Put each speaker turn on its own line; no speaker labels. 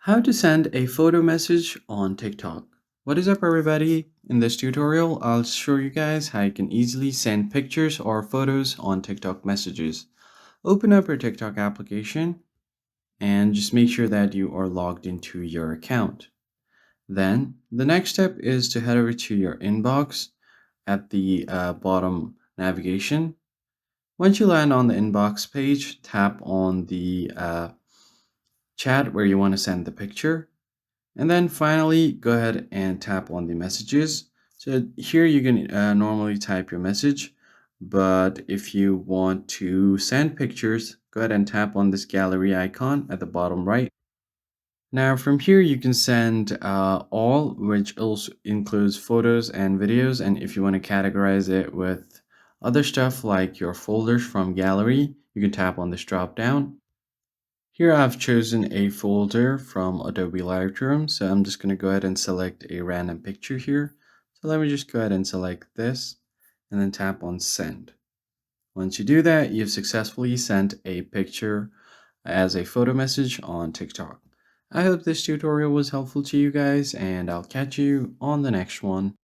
How to send a photo message on TikTok. What is up, everybody? In this tutorial, I'll show you guys how you can easily send pictures or photos on TikTok messages. Open up your TikTok application and just make sure that you are logged into your account. Then the next step is to head over to your inbox at the bottom navigation. Once you land on the inbox page, tap on the chat where you want to send the picture. And then finally, go ahead and tap on the messages. So here you can normally type your message, but if you want to send pictures, go ahead and tap on this gallery icon at the bottom right. Now from here, you can send all, which also includes photos and videos. And if you want to categorize it with other stuff like your folders from gallery, you can tap on this drop down. Here I've chosen a folder from Adobe Lightroom, so I'm just going to go ahead and select a random picture here. So let me just go ahead and select this and then tap on send. Once you do that, you've successfully sent a picture as a photo message on TikTok. I hope this tutorial was helpful to you guys, and I'll catch you on the next one.